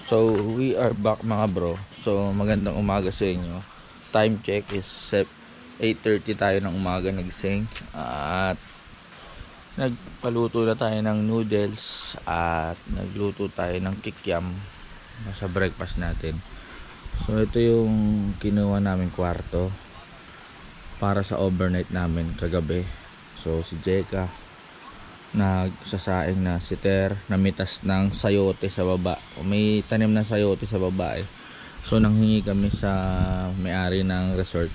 So we are back mga bro. So magandang umaga sa inyo. Time check is 8:30 tayo ng umaga nagising. At nagpaluto na tayo ng noodles. At nagluto tayo ng kikiam sa breakfast natin. So ito yung kinuha namin kwarto para sa overnight namin kagabi. So si Jeka nagsasaing na, si Ter namitas ng sayote sa baba. May tanim ng sayote sa baba eh. So nanghingi kami sa may-ari ng resort.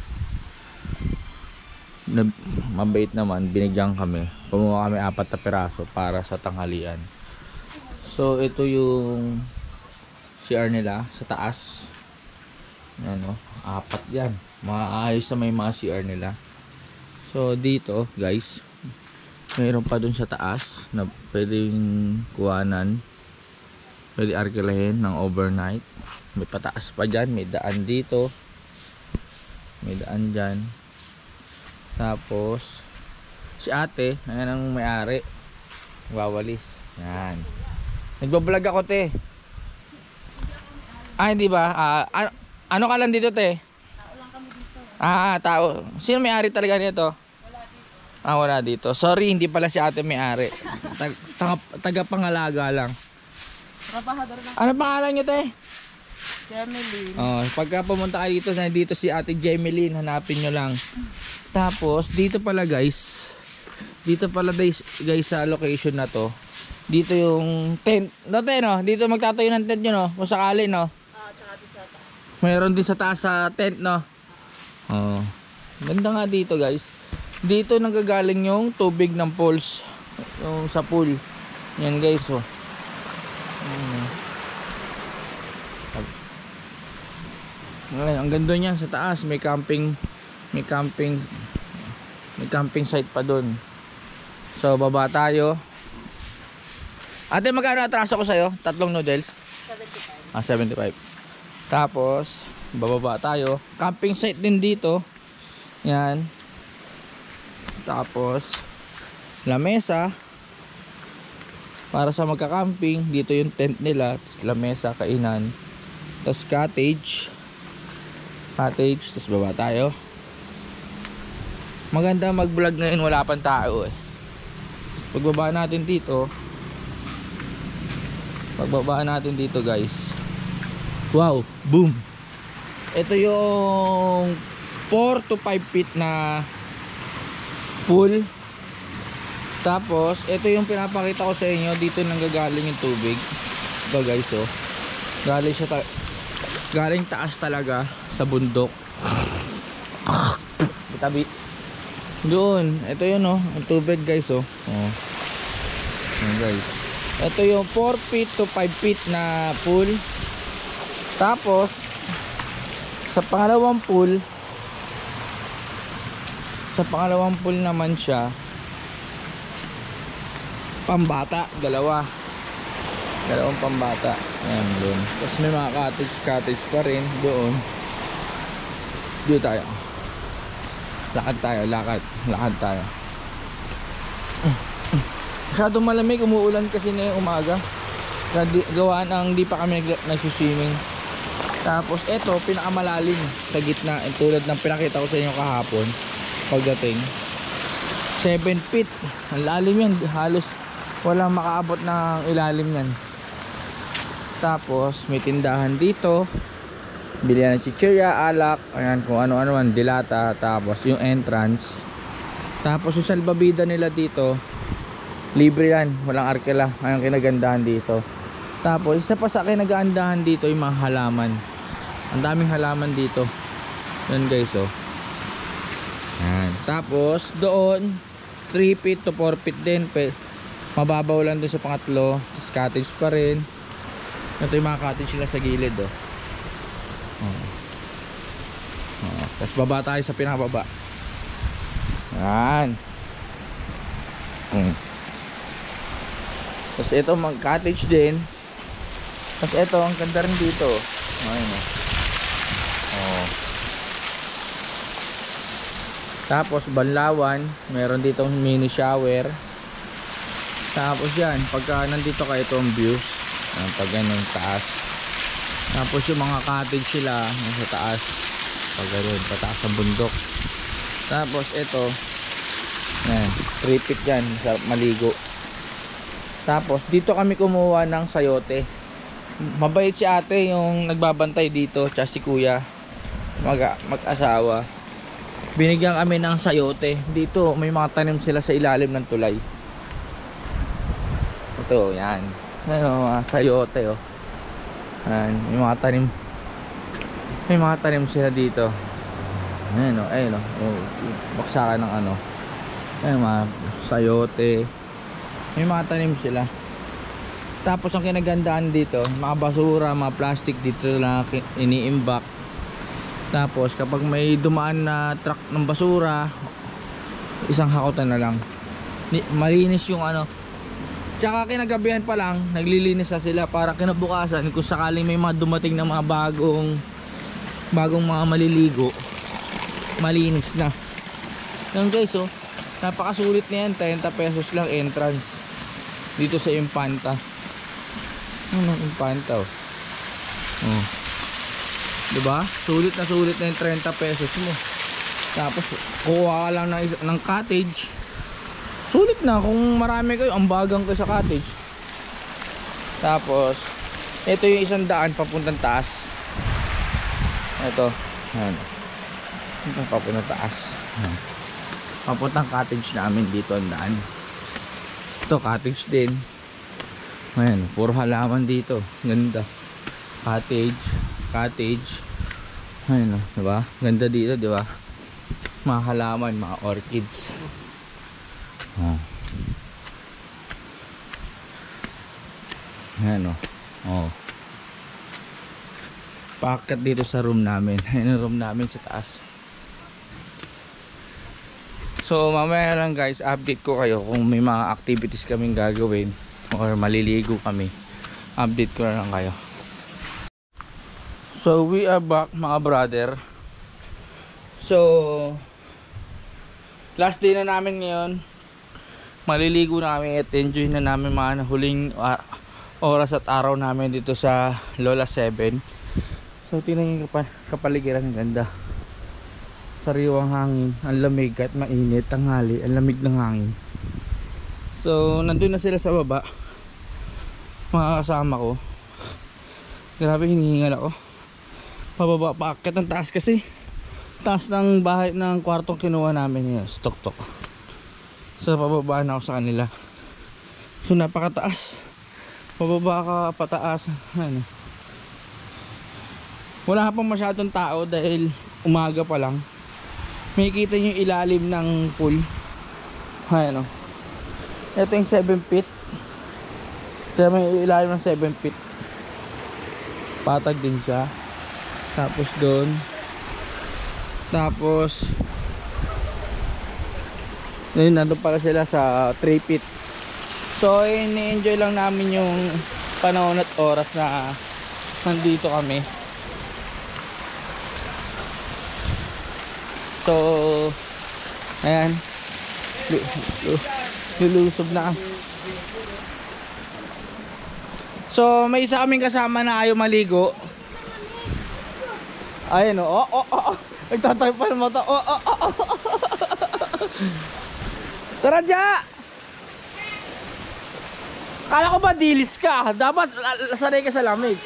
Mabait naman, binigyan kami. Kumuha kami 4 na piraso para sa tanghalian. So ito yung CR nila sa taas. Ano, 4 yan. Maayos na may mga CR nila. So dito guys, mayroon pa dun sa taas na pwedeng kuhanan, pwede arkilahin ng overnight. May pataas pa dyan, may daan dito, may daan dyan. Tapos si ate, ayan ang may-ari, wawalis yan. Nagbablog ako te. Hindi ba? Ano ka lang dito te? Tao lang kami dito. Tao. Sino may-ari talaga nito? Wala dito. Sorry, hindi pala si ate may-ari. Taga-pangalaga lang. Trabahador lang. Ano pangalan nyo, te? Jemeline. Pagka pumunta kayo dito, nandito si ate Jemeline. Hanapin nyo lang. Tapos, dito pala guys. Dito pala guys sa location na to. Dito yung tent. No, te, no? Dito magtatayo ng tent nyo, no? Kung sakali, no? Tsaka dito sa taas. Mayroon din sa taas sa tent, no? Ganda nga dito, guys. Dito nanggagaling yung tubig ng pools, yung sa pool. Yan guys, oh. Ang ganda niya sa taas, may camping site pa doon. So baba tayo. Ate, magkano atraso ko sa'yo? 3 noodles? 75. 75. Tapos bababa tayo. Camping site din dito. Yan. Tapos lamesa para sa magka-camping. Dito yung tent nila, lamesa, kainan. Tapos cottage. Tapos baba tayo. Maganda mag-vlog ngayon, wala pang tao eh. Tapos pagbaba natin dito guys, wow, boom. Ito yung 4 to 5 feet na pool. Tapos ito yung pinapakita ko sa inyo, dito nanggagaling yung tubig. Ito guys, oh, galing taas talaga sa bundok. Tabi doon, ito yun, oh, ang tubig guys, oh. Yan guys, ito yung 4 feet to 5 feet na pool. Tapos sa pangalawang pool naman siya, pambata, dalawang pambata. Ayan doon. Tapos may mga cottage pa rin doon. Dito tayo. Lakad tayo. Masyadong malamig, umuulan kasi ngayong umaga. Gawaan ang di pa kami nagsuswimming. Tapos eto, pinakamalalim sa gitna, tulad ng pinakita ko sa inyo kahapon. Pagdating 7 feet, ang lalim yan, halos walang makaabot ng ilalim yan. Tapos may tindahan dito, bilihan ng chichirya, alak, ayan, kung ano-ano man, dilata. Tapos yung entrance, tapos yung salbabida nila dito, libre yan, walang arkela. Ayun kinagandahan dito. Tapos isa pa sa kinagandahan dito, yung mga halaman. Ang daming halaman dito. Yan guys, oh. Yan. Tapos doon 3 feet to 4 feet din, mababaw lang doon sa pangatlo. Tapos cottage pa rin. Ito yung mga cottage nila sa gilid, oh. Tapos baba tayo sa pinakababa. Yan. Tapos ito mga cottage din. Tapos ito ang ganda rin dito. Ayun, oh. Tapos banlawan, meron ditong mini shower. Tapos yan, pagka nandito kayo, itong views, pag ganun taas, Tapos yung mga cottage sila nasa taas. Pag gano'n, pataas ang bundok. Tapos ito, ayan, 3 feet dyan sa maligo. Tapos dito kami kumuha ng sayote. Mabait si ate yung nagbabantay dito, tsaka si kuya, mag-asawa. Binigyan kami ng sayote. Dito may mga tanim sila sa ilalim ng tulay. Ito, yan. Ano, mga sayote, oh. Yan, may mga tanim. May mga tanim sila dito. Ayan, oh, ayun, oh. Baksakan ng ano. Ayan, mga sayote. May mga tanim sila. Tapos ang kinagandaan dito, mga basura, mga plastic dito na iniimbak. Tapos kapag may dumaan na truck ng basura, isang hakotan na lang. Malinis yung ano. Tsaka kinagabihan pa lang, naglilinis na sila para kinabukasan kung sakaling may mga dumating na mga bagong mga maliligo, malinis na. Yan guys, oh, napakasulit na yan. 30 pesos lang entrance dito sa Impanta. Ano Impanta, oh. Oh. Diba? Sulit na yung 30 pesos mo. Tapos kuha ka lang ng cottage. Sulit na kung marami kayo, ambagang kayo sa cottage. Tapos ito yung isang daan papuntang taas. Ito, ayan. Ito papuntang taas. Ayan. Papuntang cottage namin dito ang daan. Ito cottage din. Ayan, puro halaman dito. Ganda. Cottage. Ayan, diba? Ganda dito, diba? Mga halaman, mga orchids. Oh. Ayan, oh. Paakyat dito sa room namin. Ayan ang room namin sa taas. So mamaya lang guys, update ko kayo kung may mga activities kaming gagawin or maliligo kami. Update ko na lang kayo. So we are back mga brother. So last day na namin ngayon. Maliligo na kami at enjoy na namin mga huling oras at araw namin dito sa Lola 7. So tingnan yung kapaligiran, ang ganda. Sariwang hangin, ang lamig at mainit, tanghali, ang lamig ng hangin. So nandun na sila sa baba, mga kasama ko. Grabe, hinihingal ako. Pababa, paakyat ng taas kasi. Taas ng bahay ng kwartong kinuha namin yun, tok-tok. So pababa na ako sa kanila. So napakataas. Pababa ka pataas. Ano, wala pang masyadong tao dahil umaga pa lang. May kita nyo yung ilalim ng pool. Ayan, o. Ito yung 7 feet. Kaya may ilalim ng 7 feet. Patag din siya. Tapos doon. Tapos ngayon nandun pala sila sa 3 feet. So ini-enjoy lang namin yung panahon at oras na nandito kami. So ayan, lulusob na. So may isa kaming kasama na ayaw maligo. Ayan, oh. Nagtatay pa ng mata. Tara dya! Kala ko ba dilis ka? Dapat sanay ka sa lamig.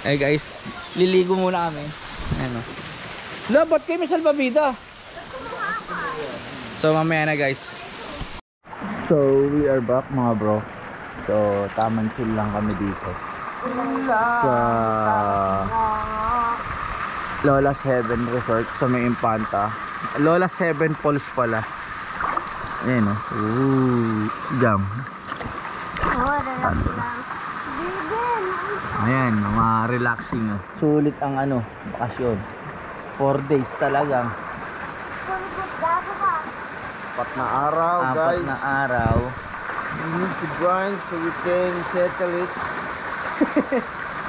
Eh guys, liligo muna kami. Ayan, o. Ba't kayo may salbabida? So mamaya na guys. So we are back mga bro. So tamang chill lang kami dito sa Lola 7 Resort sa may Impanta. Lola 7 Falls pala. Ayan, o. Jam. Ayan, mga relaxing, o. Sulit ang ano, bakasyon. 4 days talagang. Apat na araw, Apat guys. na araw. We need to grind so we can settle it.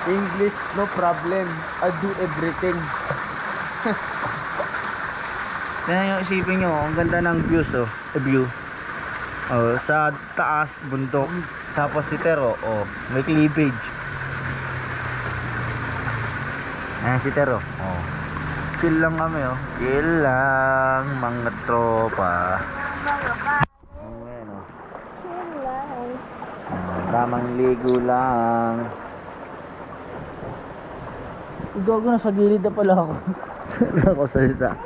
English, no problem. I do everything. Kaya yung isipin nyo, ang ganda ng views, oh. View. Oh, sa taas, bundok. Tapos si Tero, oh, may cleavage. Ayan si Tero, oh. Chill lang kami, oh. Chill lang, mga tropa. Ayan, oh. Tamang ligo lang. Gago na sa gilid na pala ako. Ako salita.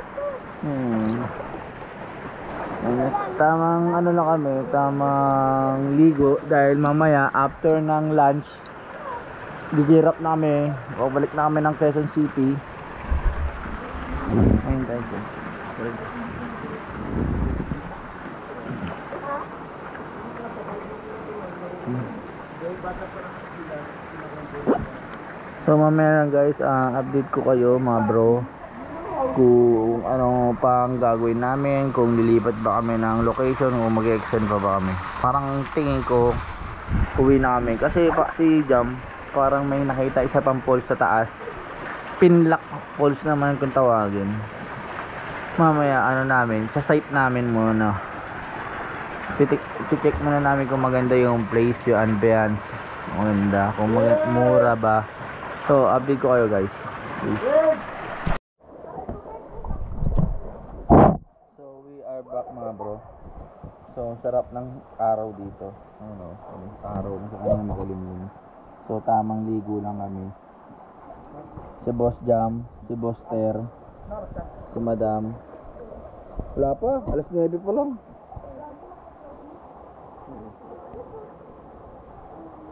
Tamang ano lang kami, tamang ligo dahil mamaya after ng lunch gigirap na kami, balik na kami ng Quezon City. Ayun tayo. So mamaya guys, update ko kayo mga bro kung ano pang gagawin namin, kung lilipat ba kami ng location, kung mag-extend pa ba kami. Parang tingin ko uwi na kami kasi pa si Jam parang may nakita isa pang falls sa taas, Pinlock Falls naman kung tawagin. Mamaya ano namin, sa site namin muna check muna namin kung maganda yung place, yung ambience, maganda, kung mura ba. So update ko kayo guys. So we are back mga bro. So sarap ng araw dito, ano, araw sa kanya makulimlim. So tamang ligo lang kami. Si Boss Jam, si Boss Ter, si Madam. Wala pa, alas 9 pa lang.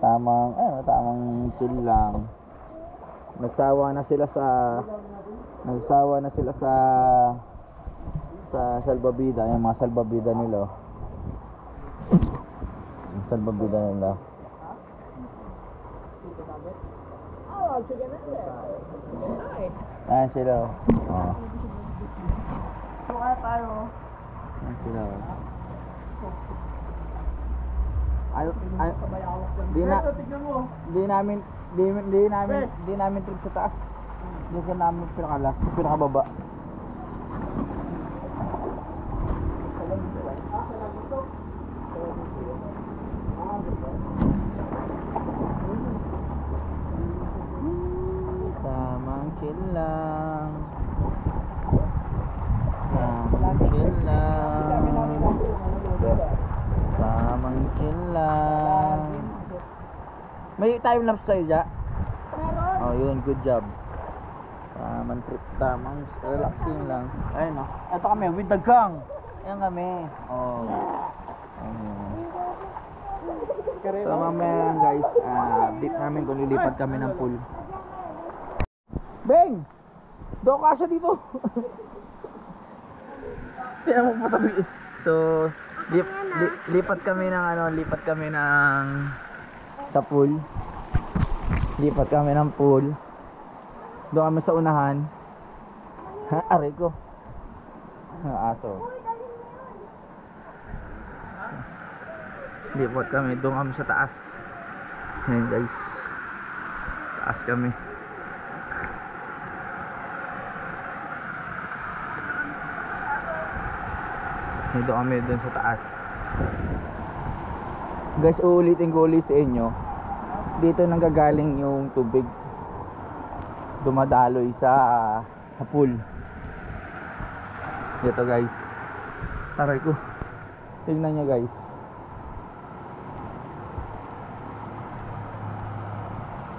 Tamang chill lang. Nagsawa na sila sa salbabida, yung mga salbabida nila. Yung salbabida nila. Ayan sila. Oh. Kaya tayo. Ayan sila. Di namin trip sa taas. Dito namin pinakalas, pinakababa. Tamang chill lang. Tamang chill lang. Tamang chill lang. May time lapse sa'yo, Ja? Oh, yun, good job. Tamang trip, tamang relaxing lang. Ayun, oh. Ito kami, with the gang. Ayan kami. Oh. So, mamaya guys, update namin kung lilipat kami ng pool. Beng! Doon ka siya dito. Tiyan mo patabi. So, lipat kami ng sa pool. Lipat kami ng pool. Doon kami sa unahan. Ha, aray ko. Aso. Lipat kami, doon kami sa taas. Ayan guys. Taas kami. Dito kami dun sa taas. Guys, uulitin ko ulit sa inyo. Dito nanggagaling yung tubig. Dumadaloy sa pool. Dito guys. Taray ko. Tingnan nyo guys.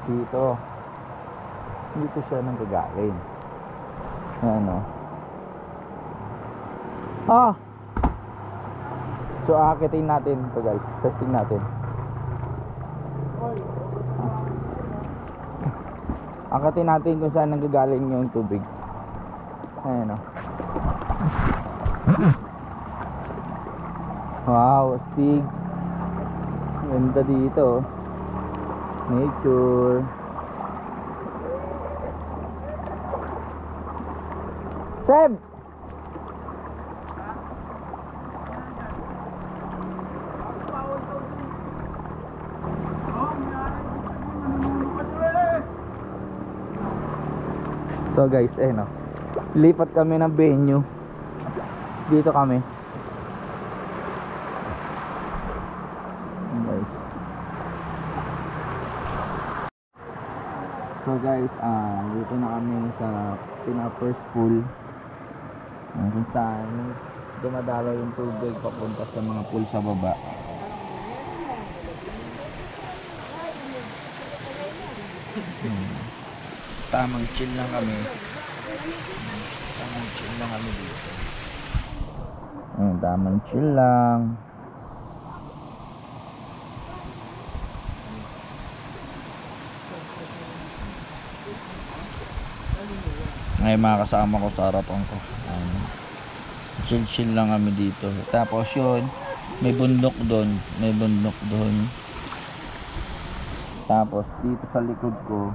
Dito siya nanggagaling. Ano? So aakitin natin ito guys. Testing natin. Akitin natin kung saan nanggagaling yung tubig. Ayan o. Wow, astig. Ganda dito. Nature. Seb! So guys, no. Lipat kami ng venue. Dito kami. Guys. So guys, dito na kami sa pinaka-first pool. Kung saan dumadalo yung tubig papunta sa mga pool sa baba. Tamang chill lang kami. Tamang chill lang kami dito. Tamang chill lang. Ngayon mga kasama ko sa harapan ko. Chill lang kami dito. Tapos yun, may bundok doon. May bundok doon. Tapos dito sa likod ko,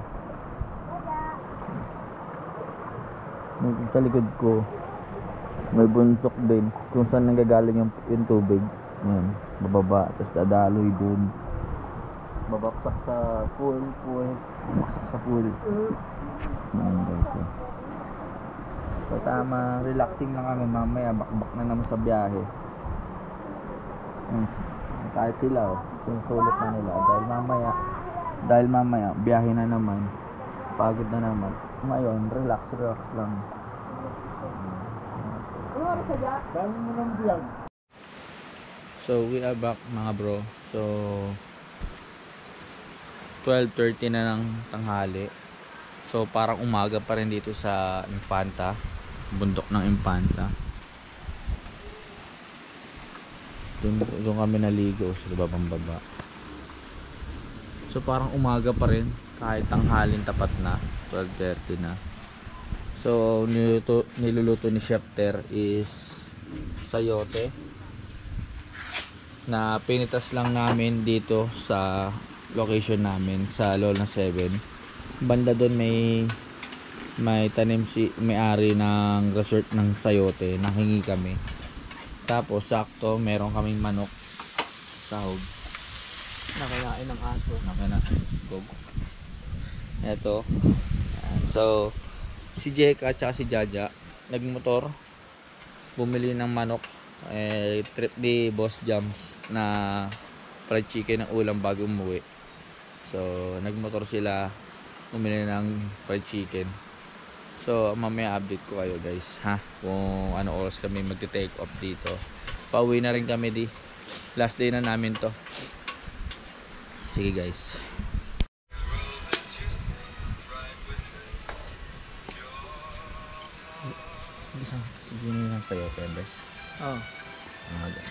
may bundok din kung saan nanggagaling yung tubig. Yan, bababa. Tapos dadaloy doon. Babaksak sa pool. Babaksak sa pool. Yan guys. So tama, relaxing lang kami. Mamaya bakbak na naman sa biyahe. Kahit sila susulit na nila dahil mamaya biyahe na naman, pagod na naman. Ngayon relax lang. So we are back mga bro. So 12:30 na ng tanghali. So parang umaga pa rin dito sa Infanta, bundok ng Infanta. Doon kami naligo sa babang baba. So parang umaga pa rin kahit tanghalin tapat na, 12:30 na. So niluluto ni Schefter is sayote na pinitas lang namin dito sa location namin sa Lola 7. Banda doon may tanim may-ari ng resort ng sayote, nanghingi kami. Tapos sakto meron kaming manok, sahog. Nakinain ng aso. Eto. So si Jeka at si Jaja nagmotor, bumili ng manok, trip ni Boss Jams na fried chicken ng ulam bago umuwi. So nagmotor sila, bumili ng fried chicken. So mamaya update ko kayo guys, ha, kung ano oras kami magte-take off dito. Pauwi na rin kami last day na namin to. Sige guys. Ginisang sayote, guys.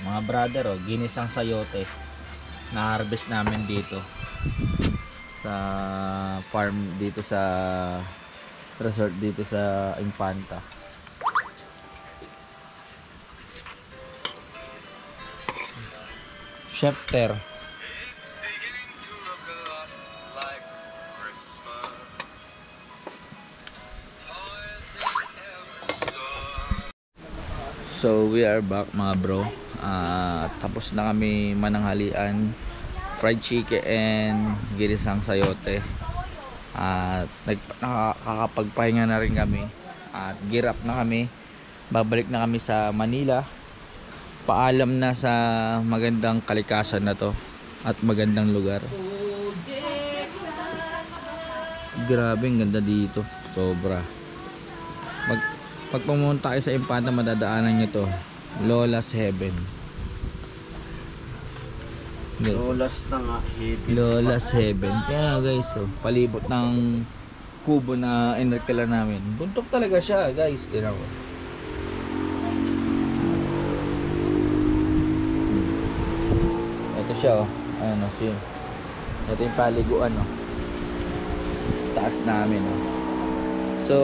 Mga brother, ginisang sayote na harvest namin dito sa farm, dito sa resort, dito sa Infanta. Schefter. So we are back mga bro. Tapos na kami mananghalian, fried chicken and ginisang sayote. Nakakapagpahinga na rin kami at gear up na kami. Babalik na kami sa Manila. Paalam na sa magandang kalikasan na to at magandang lugar. Grabe, ang ganda dito, sobra. Pag pumunta kayo sa Infanta, madadaanan nyo to, Lola's Heaven. Lola's Heaven. Kaya guys, palibot ng kubo na inarkila namin. Buntok talaga siya guys. Tignan mo. Ito siya, ano siya. Ito yung paliguan, taas namin. So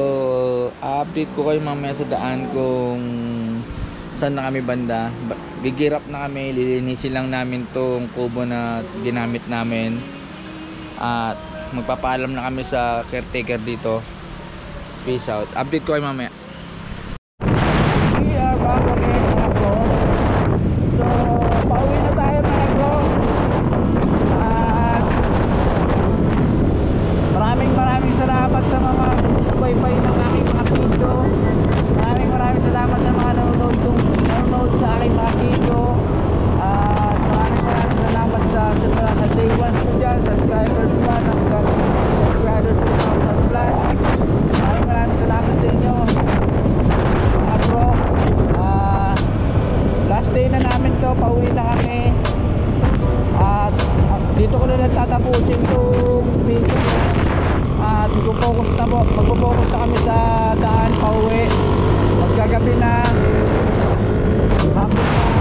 update ko kayo mamaya sa daan kung saan na kami banda. Gigirap na kami, lilinisin lang namin tong kubo na ginamit namin at magpapaalam na kami sa caretaker dito. Peace out. Update ko kayo mamaya. We are back again mga bro. So pauwi na tayo mga bro. Maraming salamat sa mga subaybay ng aking mga video. Maraming salamat sa mga nanonood sa aking mga video. At maraming salamat sa day 1 ko dyan, subscribers 1 hanggang subscribers 2,000. last day na namin to, pauwi na kami. At dito ko na lang tatapusin itong video. At magpo-focus na kami sa daan pauwi. Mas gagabi na. Happy